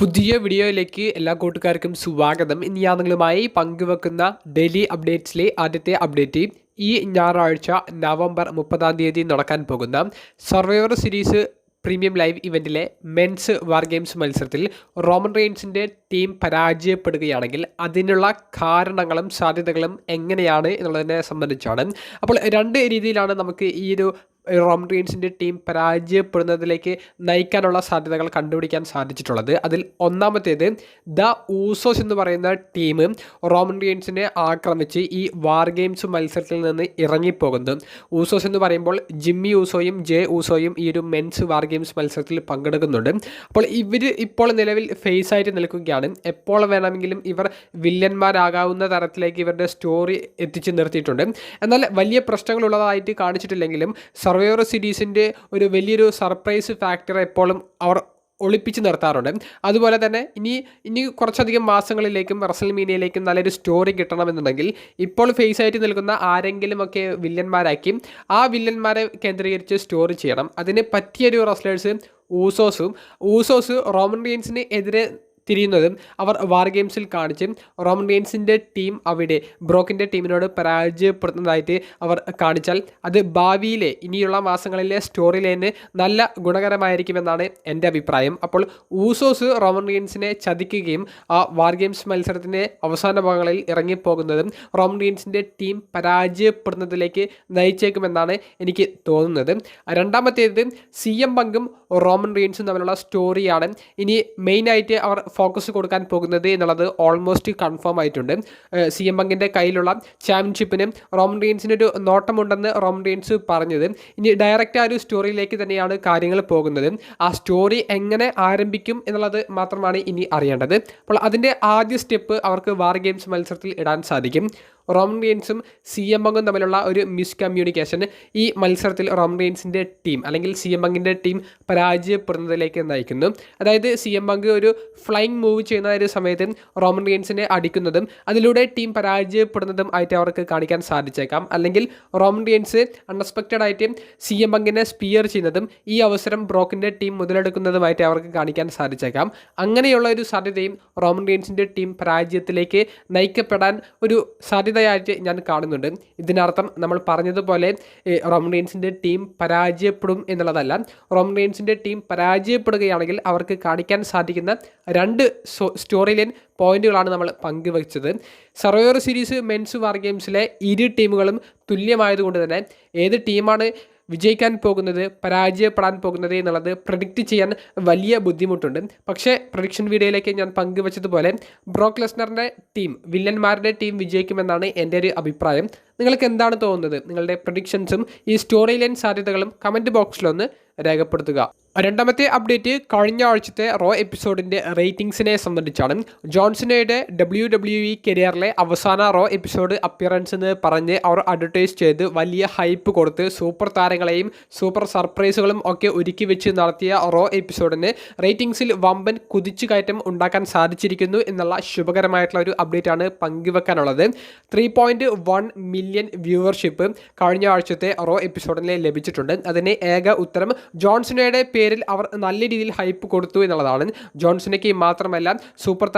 പുതിയ വീഡിയോയിലേക്ക് എല്ലാ കൂട്ടുകാർക്കും സ്വാഗതം. ഇന്ന് ഞാൻ നിങ്ങളുമായി പങ്കുവെക്കുന്ന ഡെയിലി അപ്ഡേറ്റ്സിലെ ആദ്യത്തെ അപ്ഡേറ്റ് ഈ ഞായറാഴ്ച നവംബർ 30 നടക്കാൻ പോകുന്ന സർവൈവർ സീരീസ് പ്രീമിയം ലൈവ് ഇവൻറ്റിലെ മെൻസ് വാർ ഗെയിംസ് മത്സരത്തിൽ റോമൻ റെയിൻസിൻ്റെ ടീം പരാജയപ്പെടുകയാണെങ്കിൽ അതിനുള്ള കാരണങ്ങളും സാധ്യതകളും എങ്ങനെയാണ് എന്നുള്ളതിനെ സംബന്ധിച്ചാണ്. അപ്പോൾ രണ്ട് രീതിയിലാണ് നമുക്ക് ഈ ഒരു റോമൻ റെയിൻസിൻ്റെ ടീം പരാജയപ്പെടുന്നതിലേക്ക് നയിക്കാനുള്ള സാധ്യതകൾ കണ്ടുപിടിക്കാൻ സാധിച്ചിട്ടുള്ളത്. അതിൽ ഒന്നാമത്തേത് ദ ഊസോസ് എന്ന് പറയുന്ന ടീം റോമൻ റെയിൻസിനെ ആക്രമിച്ച് ഈ വാർ ഗെയിംസ് മത്സരത്തിൽ നിന്ന് ഇറങ്ങിപ്പോകുന്നു. ഊസോസ് എന്ന് പറയുമ്പോൾ ജിമ്മി ഊസോയും ജെ ഊസോയും ഈ ഒരു മെൻസ് വാർ ഗെയിംസ് മത്സരത്തിൽ പങ്കെടുക്കുന്നുണ്ട്. അപ്പോൾ ഇവർ ഇപ്പോൾ നിലവിൽ ഫേസ് ആയിട്ട് നിൽക്കുകയാണ്. എപ്പോൾ വേണമെങ്കിലും ഇവർ വില്ലന്മാരാകാവുന്ന തരത്തിലേക്ക് ഇവരുടെ സ്റ്റോറി എത്തിച്ച് നിർത്തിയിട്ടുണ്ട്. എന്നാൽ വലിയ പ്രശ്നങ്ങളുള്ളതായിട്ട് കാണിച്ചിട്ടില്ലെങ്കിലും സർവൈവർ സീരീസിൻ്റെ ഒരു വലിയൊരു സർപ്രൈസ് ഫാക്ടർ എപ്പോഴും അവർ ഒളിപ്പിച്ച് നിർത്താറുണ്ട്. അതുപോലെ തന്നെ ഇനി കുറച്ചധികം മാസങ്ങളിലേക്കും റസൽമീനിയയിലേക്കും നല്ലൊരു സ്റ്റോറി കിട്ടണമെന്നുണ്ടെങ്കിൽ ഇപ്പോൾ ഫേസ് ആയിട്ട് നിൽക്കുന്ന ആരെങ്കിലുമൊക്കെ വില്ലന്മാരാക്കി ആ വില്ലന്മാരെ കേന്ദ്രീകരിച്ച് സ്റ്റോറി ചെയ്യണം. അതിന് പറ്റിയൊരു റെസ്ലേഴ്സ് ഊസോസ് റോമൻ റെയിൻസിന് എതിരെ തിരിയുന്നതും അവർ വാർ ഗെയിംസിൽ കാണിച്ച് റോമൻ റെയിൻസിൻ്റെ ടീം അവിടെ ബ്രോക്കിൻ്റെ ടീമിനോട് പരാജയപ്പെടുന്നതായിട്ട് അവർ കാണിച്ചാൽ അത് ഭാവിയിലെ ഇനിയുള്ള മാസങ്ങളിലെ സ്റ്റോറി ലൈന് നല്ല ഗുണകരമായിരിക്കുമെന്നാണ് എൻ്റെ അഭിപ്രായം. അപ്പോൾ ഊസോസ് റോമൻ റെയിൻസിനെ ചതിക്കുകയും ആ വാർ ഗെയിംസ് മത്സരത്തിൻ്റെ അവസാന ഭാഗങ്ങളിൽ ഇറങ്ങിപ്പോകുന്നതും റോമൻ റെയിൻസിൻ്റെ ടീം പരാജയപ്പെടുന്നതിലേക്ക് നയിച്ചേക്കുമെന്നാണ് എനിക്ക് തോന്നുന്നത്. രണ്ടാമത്തേത് CM പങ്കും റോമൻ റെയിൻസും തമ്മിലുള്ള സ്റ്റോറിയാണ് ഇനി മെയിനായിട്ട് അവർ ഫോക്കസ് കൊടുക്കാൻ പോകുന്നത് എന്നുള്ളത് ഓൾമോസ്റ്റ് കൺഫേം ആയിട്ടുണ്ട്. CM പങ്കിൻ്റെ കയ്യിലുള്ള ചാമ്പ്യൻഷിപ്പിന് റോമൻ റെയിൻസിനൊരു നോട്ടമുണ്ടെന്ന് റോമൻ റെയിൻസ് പറഞ്ഞത്. ഇനി ഡയറക്റ്റ് ആ ഒരു സ്റ്റോറിയിലേക്ക് തന്നെയാണ് കാര്യങ്ങൾ പോകുന്നത്. ആ സ്റ്റോറി എങ്ങനെ ആരംഭിക്കും എന്നുള്ളത് മാത്രമാണ് ഇനി അറിയേണ്ടത്. അപ്പോൾ അതിൻ്റെ ആദ്യ സ്റ്റെപ്പ് അവർക്ക് വാർ ഗെയിംസ് മത്സരത്തിൽ ഇടാൻ സാധിക്കും. റോമൻ റെയിൻസും CM പങ്കും തമ്മിലുള്ള ഒരു മിസ്കമ്മ്യൂണിക്കേഷൻ ഈ മത്സരത്തിൽ റോമൻ റെയിൻസിൻ്റെ ടീം അല്ലെങ്കിൽ CM പങ്കിൻ്റെ ടീം പരാജയപ്പെടുന്നതിലേക്ക് നയിക്കുന്നു. അതായത് CM പങ്ക് ഒരു ഫ്ലൈങ് മൂവ് ചെയ്യുന്ന ഒരു സമയത്ത് റോമൻ റെയിൻസിനെ അടിക്കുന്നതും അതിലൂടെ ടീം പരാജയപ്പെടുന്നതും ആയിട്ട് അവർക്ക് കാണിക്കാൻ സാധിച്ചേക്കാം. അല്ലെങ്കിൽ റോമൻ റെയിൻസ് അൺഎക്സ്പെക്റ്റഡ് ആയിട്ട് CM പങ്കിനെ സ്പിയർ ചെയ്യുന്നതും ഈ അവസരം ബ്രോക്കിൻ്റെ ടീം മുതലെടുക്കുന്നതുമായിട്ട് അവർക്ക് കാണിക്കാൻ സാധിച്ചേക്കാം. അങ്ങനെയുള്ള ഒരു സാധ്യതയും റോമൻ റെയിൻസിൻ്റെ ടീം പരാജയത്തിലേക്ക് നയിക്കപ്പെടാൻ ഒരു സാധ്യതയായിട്ട് ഞാൻ കാണുന്നുണ്ട്. ഇതിനർത്ഥം നമ്മൾ പറഞ്ഞതുപോലെ റോമൻ റെയിൻസിൻ്റെ ടീം പരാജയപ്പെടും എന്നുള്ളതല്ല. റോമൻ റെയിൻസിൻ്റെ ടീം പരാജയപ്പെടുകയാണെങ്കിൽ അവർക്ക് കാണിക്കാൻ സാധിക്കുന്ന രണ്ട് സ്റ്റോറി ലൈൻ പോയിന്റുകളാണ് നമ്മൾ പങ്കുവച്ചത്. സർവൈവർ സീരീസ് മെൻസ് വാർ ഗെയിംസിലെ ഇരു ടീമുകളും തുല്യമായതുകൊണ്ട് തന്നെ ഏത് ടീമാണ് വിജയിക്കാൻ പോകുന്നത് പരാജയപ്പെടാൻ പോകുന്നത് എന്നുള്ളത് പ്രഡിക്റ്റ് ചെയ്യാൻ വലിയ ബുദ്ധിമുട്ടുണ്ട്. പക്ഷേ പ്രഡിക്ഷൻ വീഡിയോയിലേക്ക് ഞാൻ പങ്കുവച്ചതുപോലെ ബ്രോക്ക് ലെസ്നറിൻ്റെ ടീം വില്ലന്മാരുടെ ടീം വിജയിക്കുമെന്നാണ് എൻ്റെ ഒരു അഭിപ്രായം. നിങ്ങൾക്ക് എന്താണ് തോന്നുന്നത്? നിങ്ങളുടെ പ്രഡിക്ഷൻസും ഈ സ്റ്റോറി ലൈൻ സാധ്യതകളും കമൻറ്റ് ബോക്സിലൊന്ന് രേഖപ്പെടുത്തുക. രണ്ടാമത്തെ അപ്ഡേറ്റ് കഴിഞ്ഞ ആഴ്ചത്തെ റോ എപ്പിസോഡിൻ്റെ റേറ്റിംഗ്സിനെ സംബന്ധിച്ചാണ്. ജോൺസണയുടെ WWE കരിയറിലെ അവസാന റോ എപ്പിസോഡ് അപ്പിയറൻസ് എന്ന് പറഞ്ഞ് അവർ അഡ്വർടൈസ് ചെയ്ത് വലിയ ഹൈപ്പ് കൊടുത്ത് സൂപ്പർ താരങ്ങളെയും സൂപ്പർ സർപ്രൈസുകളും ഒക്കെ ഒരുക്കി വെച്ച് നടത്തിയ റോ എപ്പിസോഡിന് റേറ്റിംഗ്സിൽ വമ്പൻ കുതിച്ചുകയറ്റം ഉണ്ടാക്കാൻ സാധിച്ചിരിക്കുന്നു എന്നുള്ള ശുഭകരമായിട്ടുള്ള ഒരു അപ്ഡേറ്റ് ആണ് പങ്കുവെക്കാനുള്ളത്. 3.1 മില്യൺ വ്യൂവർഷിപ്പ് കഴിഞ്ഞ ആഴ്ചത്തെ റോ എപ്പിസോഡിന് ലഭിച്ചിട്ടുണ്ട്. അതിന് ഏക ഉത്തരം ജോൺസണയുടെ പേരിൽ അവർ നല്ല രീതിയിൽ ഹൈപ്പ് കൊടുത്തു എന്നുള്ളതാണ്. ജോൺസണയ്ക്ക് മാത്രമല്ല സൂപ്പർ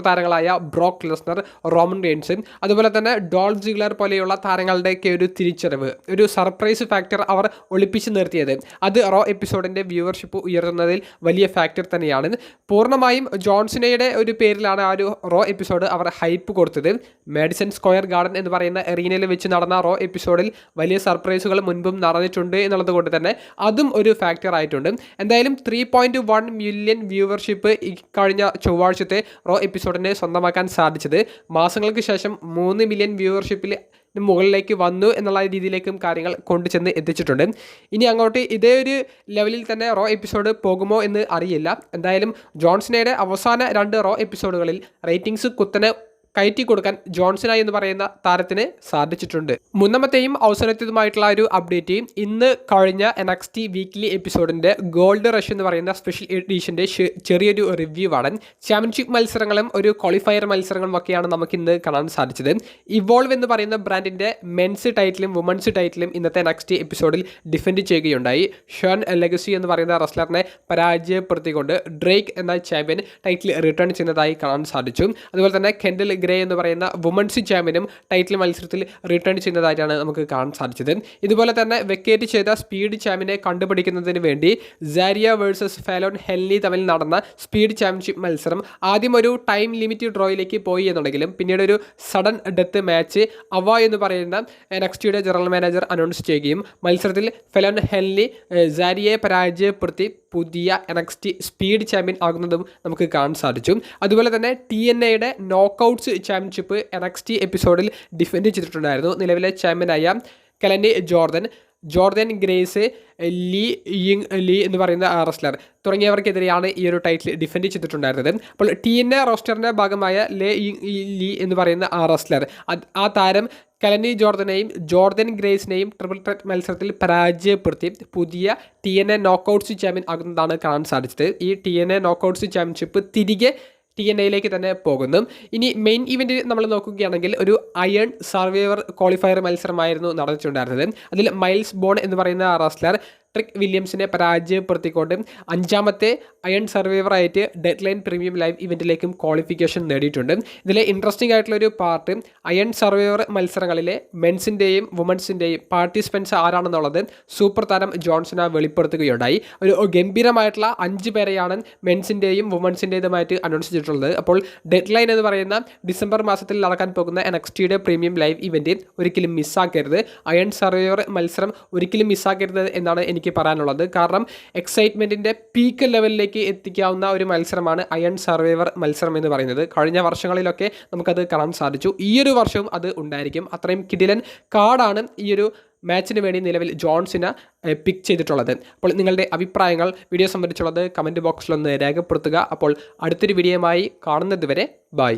താരങ്ങളായ ബ്രോക്ക് ലെസ്നർ, റോമൻ റെയിൻസ്, അതുപോലെ തന്നെ ഡോൾഫ് സിഗ്ലർ പോലെയുള്ള താരങ്ങളുടെയൊക്കെ ഒരു തിരിച്ചറിവ്, ഒരു സർപ്രൈസ് ഫാക്ടർ അവർ ഒളിപ്പിച്ച് നിർത്തിയത് അത് റോ എപ്പിസോഡിൻ്റെ വ്യൂവർഷിപ്പ് ഉയർത്തുന്നതിൽ വലിയ ഫാക്ടർ തന്നെയാണ്. പൂർണ്ണമായും ജോൺസണയുടെ ഒരു പേരിലാണ് ആ ഒരു റോ എപ്പിസോഡ് അവർ ഹൈപ്പ് കൊടുത്തത്. മാഡിസൺ സ്ക്വയർ ഗാർഡൻ എന്ന് പറയുന്ന എറീനയിൽ വെച്ച് നടന്ന റോ എപ്പിസോഡിൽ വലിയ സർപ്രൈസുകൾ മുൻപും നടന്നിട്ടുണ്ട് എന്നുള്ളത് കൊണ്ട് തന്നെ അതും ഒരു ഫാക്ടർ ആയിട്ടുണ്ട്. എന്തായാലും 3.1 മില്യൺ വ്യൂവർഷിപ്പ് ഈ കഴിഞ്ഞ ചൊവ്വാഴ്ചത്തെ റോ എപ്പിസോഡിനെ സ്വന്തമാക്കാൻ സാധിച്ചത് മാസങ്ങൾക്ക് ശേഷം 3 മില്യൺ വ്യൂവർഷിപ്പിൽ മുകളിലേക്ക് വന്നു എന്നുള്ള രീതിയിലേക്കും കാര്യങ്ങൾ കൊണ്ടുചെന്ന് എത്തിച്ചിട്ടുണ്ട്. ഇനി അങ്ങോട്ട് ഇതേ ഒരു ലെവലിൽ തന്നെ റോ എപ്പിസോഡ് പോകുമോ എന്ന് അറിയില്ല. എന്തായാലും ജോൺസണയുടെ അവസാന 2 റോ എപ്പിസോഡുകളിൽ റേറ്റിംഗ്സ് കുത്തനെ കയറ്റി കൊടുക്കാൻ ജോൺസന എന്ന് പറയുന്ന താരത്തിന് സാധിച്ചിട്ടുണ്ട്. മൂന്നാമത്തെയും അവസാനത്തേതുമായിട്ടുള്ള ഒരു അപ്ഡേറ്റ് ഇന്ന് കഴിഞ്ഞ NXT വീക്ക്ലി എപ്പിസോഡിൻ്റെ ഗോൾഡ് റഷ് എന്ന് പറയുന്ന സ്പെഷ്യൽ എഡിഷൻ്റെ ചെറിയൊരു റിവ്യൂ ആണ്. ചാമ്പ്യൻഷിപ്പ് മത്സരങ്ങളും ഒരു ക്വാളിഫയർ മത്സരങ്ങളും ഒക്കെയാണ് നമുക്കിന്ന് കാണാൻ സാധിച്ചത്. ഇവോൾവ് എന്ന് പറയുന്ന ബ്രാൻഡിൻ്റെ മെൻസ് ടൈറ്റിലും വുമൻസ് ടൈറ്റിലും ഇന്നത്തെ NXT എപ്പിസോഡിൽ ഡിഫെൻഡ് ചെയ്യുകയുണ്ടായി. ഷോൺ ലെഗസി എന്ന് പറയുന്ന റെസ്ലറിനെ പരാജയപ്പെടുത്തിക്കൊണ്ട് ഡ്രേക്ക് എന്ന ചാമ്പ്യൻ ടൈറ്റിൽ റിട്ടേൺ ചെയ്യുന്നതായി കാണാൻ സാധിച്ചു. അതുപോലെ തന്നെ കെൻഡൽ ഗ്രേ എന്ന് പറയുന്ന വുമൻസ് ചാമ്പ്യനും ടൈറ്റിൽ മത്സരത്തിൽ റിട്ടേൺ ചെയ്യുന്നതായിട്ടാണ് നമുക്ക് കാണാൻ സാധിച്ചത്. ഇതുപോലെ തന്നെ വെക്കേറ്റ് ചെയ്ത സ്പീഡ് ചാമ്പ്യനെ കണ്ടുപിടിക്കുന്നതിന് വേണ്ടി സാരിയ വേഴ്സസ് ഫാലോൺ ഹെൻലി തമ്മിൽ നടന്ന സ്പീഡ് ചാമ്പ്യൻഷിപ്പ് മത്സരം ആദ്യം ഒരു ടൈം ലിമിറ്റ് ഡ്രോയിലേക്ക് പോയി എന്നുണ്ടെങ്കിലും പിന്നീട് ഒരു സഡൻ ഡെത്ത് മാച്ച് അവ എന്ന് പറയുന്ന NXTയുടെ ജനറൽ മാനേജർ അനൗൺസ് ചെയ്യുകയും മത്സരത്തിൽ ഫെലോൺ ഹെൻലി സാരിയയെ പരാജയപ്പെടുത്തി പുതിയ NXT സ്പീഡ് ചാമ്പ്യൻ ആകുന്നതും നമുക്ക് കാണാൻ സാധിച്ചു. അതുപോലെ തന്നെ TNAയുടെ നോക്കൗട്ട്സ് ചാമ്പ്യൻഷിപ്പ് NXT എപ്പിസോഡിൽ ഡിഫെൻഡ് ചെയ്തിട്ടുണ്ടായിരുന്നു. നിലവിലെ ചാമ്പ്യനായ കെലനി ജോർദൻ ഗ്രേസ്, ലീ എന്ന് പറയുന്ന റെസ്ലർ തുടങ്ങിയവർക്കെതിരെയാണ് ഈ ഒരു ടൈറ്റിൽ ഡിഫെൻഡ് ചെയ്തിട്ടുണ്ടായിരുന്നത്. അപ്പോൾ TNA റോസ്റ്ററിൻ്റെ ഭാഗമായ ലീ എന്ന് പറയുന്ന റെസ്ലർ ആ താരം കെലനി ജോർദൻ ഗ്രേസിനെയും ട്രിപ്പിൾ ത്രെറ്റ് മത്സരത്തിൽ പരാജയപ്പെടുത്തി പുതിയ TNA നോക്കൗട്ട്സ് ചാമ്പ്യൻ ആകുന്നതാണ് കാണാൻ സാധിച്ചത്. ഈ TNA നോക്കൗട്ട്സ് ചാമ്പ്യൻഷിപ്പ് തിരികെ TNAയിലേക്ക് തന്നെ പോകുന്നു. ഇനി മെയിൻ ഇവൻറ്റ് നമ്മൾ നോക്കുകയാണെങ്കിൽ ഒരു അയൺ സർവൈവർ ക്വാളിഫയർ മത്സരമായിരുന്നു നടന്നിട്ടുണ്ടായിരുന്നത്. അതിൽ മൈൽസ് ബോൺ എന്ന് പറയുന്ന റെസ്ലർ ട്രിക് വില്യംസിനെ പരാജയപ്പെടുത്തിക്കൊണ്ട് 5ാമത്തെ അയൺ സർവൈവറായിട്ട് ഡെഡ് ലൈൻ പ്രീമിയം ലൈവ് ഇവൻറ്റിലേക്കും ക്വാളിഫിക്കേഷൻ നേടിയിട്ടുണ്ട്. ഇതിലെ ഇൻട്രസ്റ്റിംഗ് ആയിട്ടുള്ളൊരു പാർട്ട് അയൺ സർവൈവർ മത്സരങ്ങളിലെ മെൻസിൻ്റെയും വുമൻസിൻ്റെയും പാർട്ടിസിപ്പൻസ് ആരാണെന്നുള്ളത് സൂപ്പർ താരം ജോൺസന വെളിപ്പെടുത്തുകയുണ്ടായി. ഒരു ഗംഭീരമായിട്ടുള്ള 5 പേരെയാണ് മെൻസിൻ്റെയും വുമൻസിൻ്റെതുമായിട്ട് അനൗൺസ് ചെയ്തിട്ടുള്ളത്. അപ്പോൾ ഡെഡ് ലൈൻ എന്ന് പറയുന്ന ഡിസംബർ മാസത്തിൽ നടക്കാൻ പോകുന്ന NXTയുടെ പ്രീമിയം ലൈവ് ഇവൻറ്റ് ഒരിക്കലും മിസ്സാക്കരുത്. അയൺ സർവൈവർ മത്സരം ഒരിക്കലും മിസ്സാക്കരുത് എന്നാണ് എനിക്ക് പറയാനുള്ളത്. കാരണം എക്സൈറ്റ്മെൻറ്റിൻ്റെ പീക്ക് ലെവലിലേക്ക് എത്തിക്കാവുന്ന ഒരു മത്സരമാണ് അയൺ സർവൈവർ മത്സരം എന്ന് പറയുന്നത്. കഴിഞ്ഞ വർഷങ്ങളിലൊക്കെ നമുക്കത് കാണാൻ സാധിച്ചു. ഈ ഒരു വർഷവും അത് ഉണ്ടായിരിക്കും. അത്രയും കിടിലൻ കാർഡാണ് ഈ ഒരു മാച്ചിന് വേണ്ടി നിലവിൽ ജോൺസിന പിക്ക് ചെയ്തിട്ടുള്ളത്. അപ്പോൾ നിങ്ങളുടെ അഭിപ്രായങ്ങൾ വീഡിയോ സംബന്ധിച്ചുള്ളത് കമൻറ്റ് ബോക്സിലൊന്ന് രേഖപ്പെടുത്തുക. അപ്പോൾ അടുത്തൊരു വീഡിയോയുമായി കാണുന്നത് വരെ ബൈ.